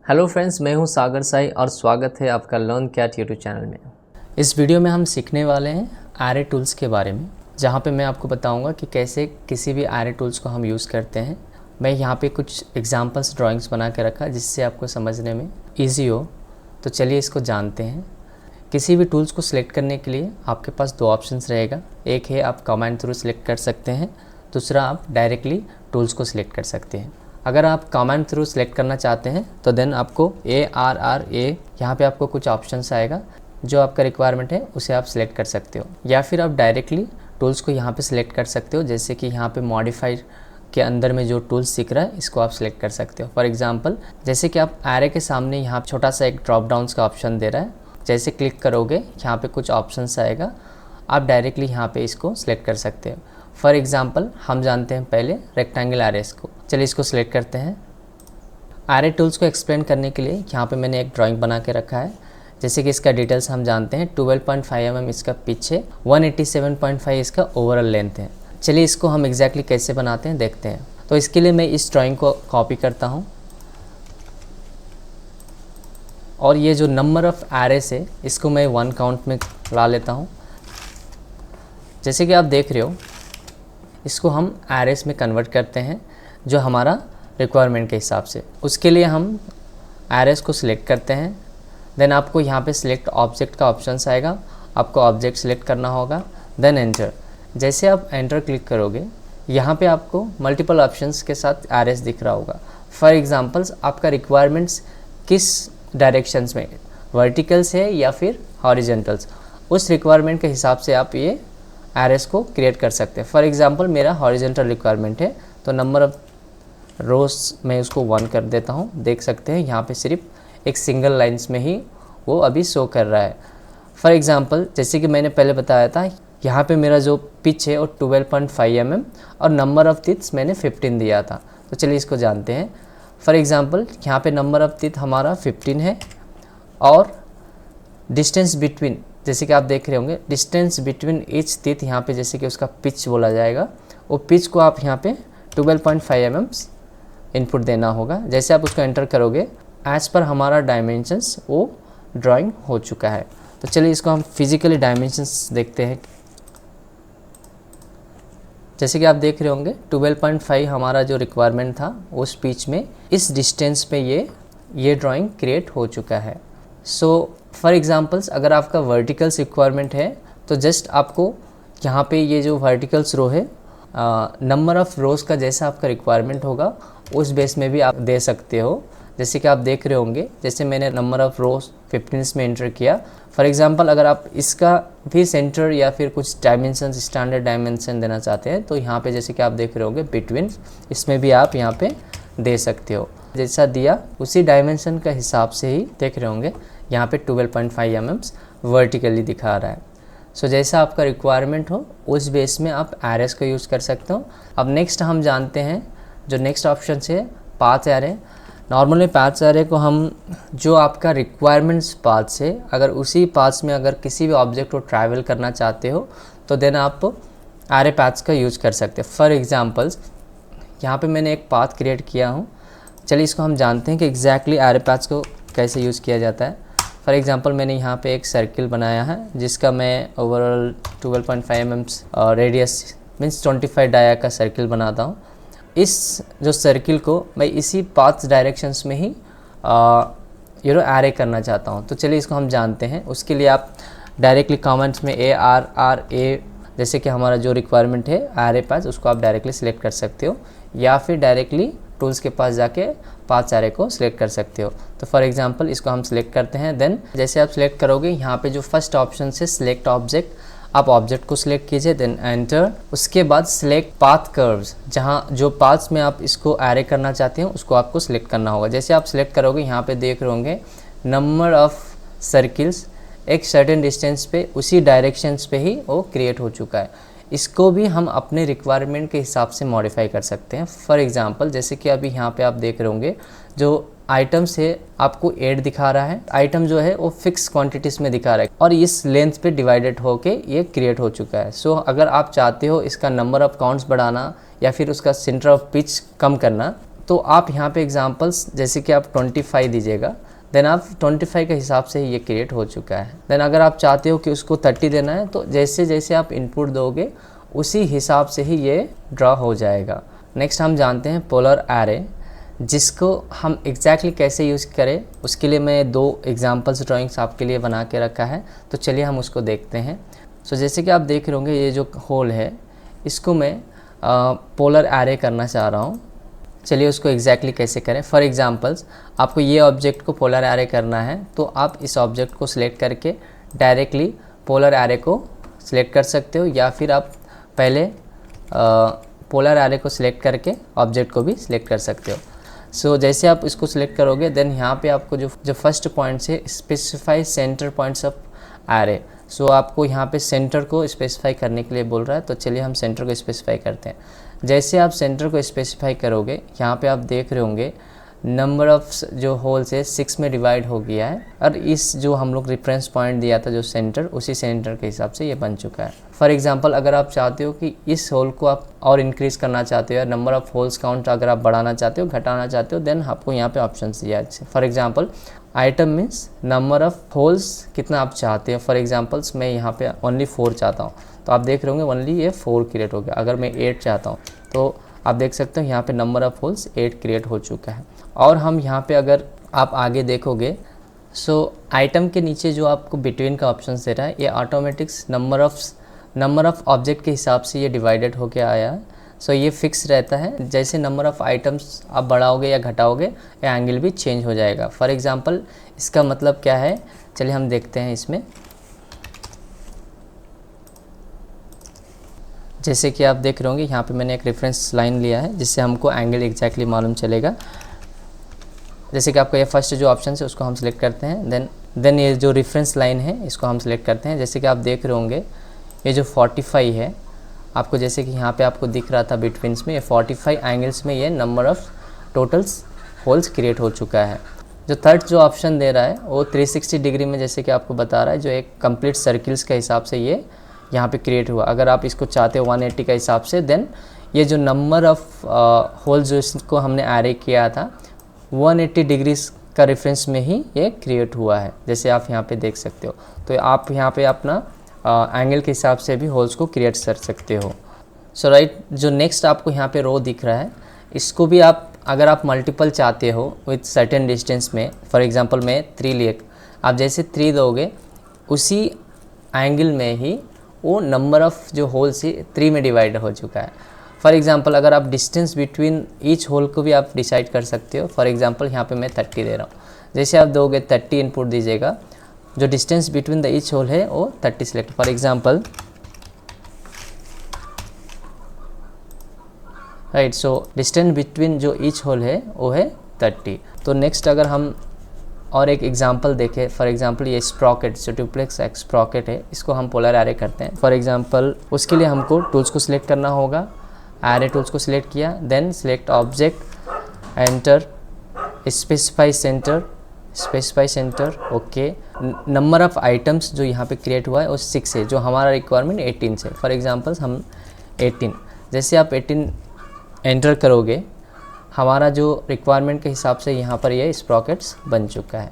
Hello friends, मैं हूं सागर साई और स्वागत है आपका लर्न कैट यूट्यूब चैनल में। इस वीडियो में हम सीखने वाले हैं एरे टूल्स के बारे में, जहां पे मैं आपको बताऊंगा कि कैसे किसी भी एरे टूल्स को हम यूज़ करते हैं। मैं यहां पे कुछ एग्जांपल्स ड्राइंग्स बना के रखा जिससे आपको समझने में ईजी हो। तो चलिए इसको जानते हैं। किसी भी टूल्स को सिलेक्ट करने के लिए आपके पास दो ऑप्शंस रहेगा। एक है आप कमांड थ्रू सिलेक्ट कर सकते हैं, दूसरा आप डायरेक्टली टूल्स को सिलेक्ट कर सकते हैं। अगर आप कमांड थ्रू सिलेक्ट करना चाहते हैं तो देन आपको ARRA यहाँ पे आपको कुछ ऑप्शंस आएगा, जो आपका रिक्वायरमेंट है उसे आप सिलेक्ट कर सकते हो, या फिर आप डायरेक्टली टूल्स को यहाँ पे सिलेक्ट कर सकते हो। जैसे कि यहाँ पे मॉडिफाइड के अंदर में जो टूल्स दिख रहा है इसको आप सिलेक्ट कर सकते हो। फॉर एग्जांपल, जैसे कि आप एरे के सामने यहाँ छोटा सा एक ड्रॉप डाउन का ऑप्शन दे रहा है, जैसे क्लिक करोगे यहाँ पे कुछ ऑप्शंस आएगा, आप डायरेक्टली यहाँ पे इसको सिलेक्ट कर सकते हो। फॉर एग्जांपल, हम जानते हैं पहले रेक्टेंगल एरेस को। चलिए इसको सिलेक्ट करते हैं। एरे टूल्स को एक्सप्लेन करने के लिए यहाँ पे मैंने एक ड्राइंग बना के रखा है। जैसे कि इसका डिटेल्स हम जानते हैं, 12.5 mm इसका पिच है, 187.5 इसका ओवरऑल लेंथ है। चलिए इसको हम एग्जैक्टली कैसे बनाते हैं देखते हैं। तो इसके लिए मैं इस ड्राइंग को कॉपी करता हूँ और ये जो नंबर ऑफ एरेस है इसको मैं 1 काउंट में ला लेता हूँ। जैसे कि आप देख रहे हो, इसको हम एरेस में कन्वर्ट करते हैं जो हमारा रिक्वायरमेंट के हिसाब से। उसके लिए हम एरेस को सिलेक्ट करते हैं। देन आपको यहाँ पे सिलेक्ट ऑब्जेक्ट का ऑप्शंस आएगा, आपको ऑब्जेक्ट सिलेक्ट करना होगा, देन एंटर। जैसे आप एंटर क्लिक करोगे, यहाँ पे आपको मल्टीपल ऑप्शंस के साथ एरेस दिख रहा होगा। फॉर एग्जांपल्स, आपका रिक्वायरमेंट्स किस डायरेक्शंस में, वर्टिकल्स है या फिर हॉरिजेंटल्स, उस रिक्वायरमेंट के हिसाब से आप ये एरेस को क्रिएट कर सकते हैं। फॉर एग्जांपल, मेरा हॉरिजेंटल रिक्वायरमेंट है तो नंबर ऑफ रोज मैं उसको 1 कर देता हूँ। देख सकते हैं यहाँ पे सिर्फ एक सिंगल लाइन्स में ही वो अभी शो कर रहा है। फॉर एग्जांपल, जैसे कि मैंने पहले बताया था, यहाँ पे मेरा जो पिच है वो 12.5 mm और नंबर ऑफ टीथ्स मैंने 15 दिया था। तो चलिए इसको जानते हैं। फॉर एग्जांपल, यहाँ पे नंबर ऑफ टीथ हमारा 15 है और डिस्टेंस बिटवीन, जैसे कि आप देख रहे होंगे, डिस्टेंस बिटवीन ईच टीथ यहाँ पे जैसे कि उसका पिच बोला जाएगा, वो पिच को आप यहाँ पे 12.5 mm इनपुट देना होगा। जैसे आप उसको एंटर करोगे, एज पर हमारा डायमेंशंस वो ड्राइंग हो चुका है। तो चलिए इसको हम फिजिकली डायमेंशंस देखते हैं। जैसे कि आप देख रहे होंगे, 12.5 हमारा जो रिक्वायरमेंट था उस पिच में इस डिस्टेंस पे ये ड्राइंग क्रिएट हो चुका है। सो फॉर एग्जांपल्स, अगर आपका वर्टिकल्स रिक्वायरमेंट है तो जस्ट आपको यहाँ पे ये जो वर्टिकल्स रो है, नंबर ऑफ रोज़ का जैसा आपका रिक्वायरमेंट होगा उस बेस में भी आप दे सकते हो। जैसे कि आप देख रहे होंगे, जैसे मैंने नंबर ऑफ रोज़ 15 में एंटर किया। फॉर एग्जांपल, अगर आप इसका भी सेंटर या फिर कुछ डायमेंशन, स्टैंडर्ड डायमेंशन देना चाहते हैं तो यहाँ पे जैसे कि आप देख रहे होंगे बिटवीन, इसमें भी आप यहाँ पे दे सकते हो। जैसा दिया उसी डायमेंशन का हिसाब से ही देख रहे होंगे यहाँ पे 12.5 mm वर्टिकली दिखा रहा है। सो जैसा आपका रिक्वायरमेंट हो उस बेस में आप एरेस को यूज़ कर सकते हो। अब नेक्स्ट हम जानते हैं, जो नेक्स्ट ऑप्शन है path array. Normally path array को हम, जो आपका रिक्वायरमेंट्स पाथ है, अगर उसी पाथ में अगर किसी भी ऑब्जेक्ट को ट्रैवल करना चाहते हो तो देन आप एरे पाथ्स का यूज़ कर सकते हैं। फॉर एग्जांपल्स, यहाँ पे मैंने एक पाथ क्रिएट किया हूँ। चलिए इसको हम जानते हैं कि एग्जैक्टली एरे पाथ्स को कैसे यूज़ किया जाता है। फॉर एग्जांपल, मैंने यहाँ पे एक सर्किल बनाया है जिसका मैं overall 12.5 mm radius means 25 dia का सर्किल बनाता हूँ। इस जो सर्किल को मैं इसी पाथ डायरेक्शंस में ही एरे करना चाहता हूँ। तो चलिए इसको हम जानते हैं। उसके लिए आप डायरेक्टली कमेंट्स में ARRA, जैसे कि हमारा जो रिक्वायरमेंट है एरे पाथ, उसको आप डायरेक्टली सिलेक्ट कर सकते हो, या फिर डायरेक्टली टूल्स के पास जाके पाथ एरे को सिलेक्ट कर सकते हो। तो फॉर एग्जांपल, इसको हम सिलेक्ट करते हैं। देन जैसे आप सिलेक्ट करोगे, यहाँ पे जो फर्स्ट ऑप्शन है सिलेक्ट ऑब्जेक्ट, आप ऑब्जेक्ट को सिलेक्ट कीजिए, देन एंटर। उसके बाद सिलेक्ट पाथ कर्व्स, जहाँ जो पाथ्स में आप इसको एरे करना चाहते हो उसको आपको सिलेक्ट करना होगा। जैसे आप सिलेक्ट करोगे, यहाँ पे देख रहे होंगे नंबर ऑफ सर्किल्स एक सर्टेन डिस्टेंस पे उसी डायरेक्शंस पे ही वो क्रिएट हो चुका है। इसको भी हम अपने रिक्वायरमेंट के हिसाब से मॉडिफाई कर सकते हैं। फॉर एग्जांपल, जैसे कि अभी यहाँ पे आप देख रहे होंगे जो आइटम्स है आपको 8 दिखा रहा है, आइटम जो है वो फिक्स क्वांटिटीज़ में दिखा रहा है और इस लेंथ पे डिवाइडेड होके ये क्रिएट हो चुका है। सो अगर आप चाहते हो इसका नंबर ऑफ काउंट्स बढ़ाना या फिर उसका सेंटर ऑफ पिच कम करना, तो आप यहाँ पे एग्जांपल्स जैसे कि आप 25 दीजिएगा, देन आप 25 के हिसाब से ही ये क्रिएट हो चुका है। देन अगर आप चाहते हो कि उसको 30 देना है तो जैसे जैसे आप इनपुट दोगे उसी हिसाब से ही ये ड्रा हो जाएगा। नेक्स्ट हम जानते हैं पोलर एरे, जिसको हम एग्जैक्टली कैसे यूज़ करें उसके लिए मैं 2 एग्जांपल्स ड्राइंग्स आपके लिए बना के रखा है, तो चलिए हम उसको देखते हैं। सो जैसे कि आप देख रहे होंगे ये जो होल है इसको मैं पोलर एरे करना चाह रहा हूँ। चलिए उसको एग्जैक्टली कैसे करें। फॉर एग्जांपल्स आपको ये ऑब्जेक्ट को पोलर एरे करना है तो आप इस ऑब्जेक्ट को सिलेक्ट करके डायरेक्टली पोलर एरे को सिलेक्ट कर सकते हो, या फिर आप पहले पोलर एरे को सिलेक्ट करके ऑब्जेक्ट को भी सिलेक्ट कर सकते हो। सो जैसे आप इसको सिलेक्ट करोगे देन यहाँ पे आपको जो फर्स्ट पॉइंट है specify center points of array. So आपको यहाँ पे सेंटर को स्पेसिफाई करने के लिए बोल रहा है, तो चलिए हम सेंटर को स्पेसिफाई करते हैं। जैसे आप सेंटर को स्पेसिफाई करोगे यहाँ पे आप देख रहे होंगे नंबर ऑफ जो होल्स है 6 में डिवाइड हो गया है, और इस जो हम लोग रेफरेंस पॉइंट दिया था जो सेंटर, उसी सेंटर के हिसाब से ये बन चुका है। फॉर एग्जांपल अगर आप चाहते हो कि इस होल को आप और इंक्रीज करना चाहते हो या नंबर ऑफ होल्स काउंट अगर आप बढ़ाना चाहते हो घटाना चाहते हो, देन आपको यहाँ पे ऑप्शन दिया है। For example item means number of holes कितना आप चाहते हो। फॉर एग्जाम्पल्स मैं यहाँ पे ओनली 4 चाहता हूँ, तो आप देख रहे होंगे ओनली ये 4 क्रिएट हो गया। अगर मैं 8 चाहता हूँ तो आप देख सकते हो यहाँ पे नंबर ऑफ होल्स 8 क्रिएट हो चुका है। और हम यहाँ पे अगर आप आगे देखोगे सो आइटम के नीचे जो आपको बिटवीन का ऑप्शन दे रहा है ये ऑटोमेटिक्स नंबर ऑफ ऑब्जेक्ट के हिसाब से ये डिवाइडेड होके आया है। सो ये फिक्स रहता है, जैसे नंबर ऑफ आइटम्स आप बढ़ाओगे या घटाओगे ये एंगल भी चेंज हो जाएगा। फॉर एग्जांपल इसका मतलब क्या है, चलिए हम देखते हैं इसमें। जैसे कि आप देख रहे होंगे यहाँ पे मैंने एक रेफरेंस लाइन लिया है जिससे हमको एंगल एग्जैक्टली मालूम चलेगा। जैसे कि आपका ये फर्स्ट जो ऑप्शन है उसको हम सिलेक्ट करते हैं, देन ये जो रेफरेंस लाइन है इसको हम सिलेक्ट करते हैं। जैसे कि आप देख रहे होंगे ये जो 45 है आपको, जैसे कि यहाँ पे आपको दिख रहा था बिटवीन्स में, ये 45 एंगल्स में ये number of totals holes create हो चुका है। जो थर्ड जो ऑप्शन दे रहा है वो 360 डिग्री में जैसे कि आपको बता रहा है, जो एक कंप्लीट सर्किल्स के हिसाब से ये यहाँ पे क्रिएट हुआ। अगर आप इसको चाहते हो 180 का हिसाब से, देन ये जो नंबर ऑफ होल्स जो इसको हमने एरे किया था 180 डिग्रीज का रेफरेंस में ही ये क्रिएट हुआ है, जैसे आप यहाँ पे देख सकते हो। तो आप यहाँ पे अपना एंगल के हिसाब से भी होल्स को क्रिएट कर सकते हो। सो राइट, जो नेक्स्ट आपको यहाँ पे रो दिख रहा है इसको भी आप अगर आप मल्टीपल चाहते हो विथ सर्टेन डिस्टेंस में, फॉर एग्जांपल मैं 3 लिए, आप जैसे 3 दोगे उसी एंगल में ही वो नंबर ऑफ जो होल्स है 3 में डिवाइड हो चुका है। फॉर एग्जांपल अगर आप डिस्टेंस बिटवीन ईच होल को भी आप डिसाइड कर सकते हो। फॉर एग्जांपल यहाँ पे मैं 30 दे रहा हूँ, जैसे आप दोगे 30 इनपुट दीजिएगा, जो distance between the each hole है वो 30 select. For example right, so distance between जो ईच होल है वो है 30। तो नेक्स्ट अगर हम और एक एग्जांपल देखें, फॉर एग्जांपल ये स्प्रॉकेट जो डुप्लेक्स एक्स स्प्रॉकेट है इसको हम पोलर एरे करते हैं। फॉर एग्जांपल उसके लिए हमको टूल्स को सिलेक्ट करना होगा, एरे टूल्स को सिलेक्ट किया, then select object, enter, specify centre, okay. Number of items जो यहाँ पे क्रिएट हुआ है वो 6 है, जो हमारा रिक्वायरमेंट 18 से। फॉर एग्जांपल हम 18, जैसे आप 18 एंटर करोगे हमारा जो रिक्वायरमेंट के हिसाब से यहाँ पर ये स्प्रॉकेट्स बन चुका है।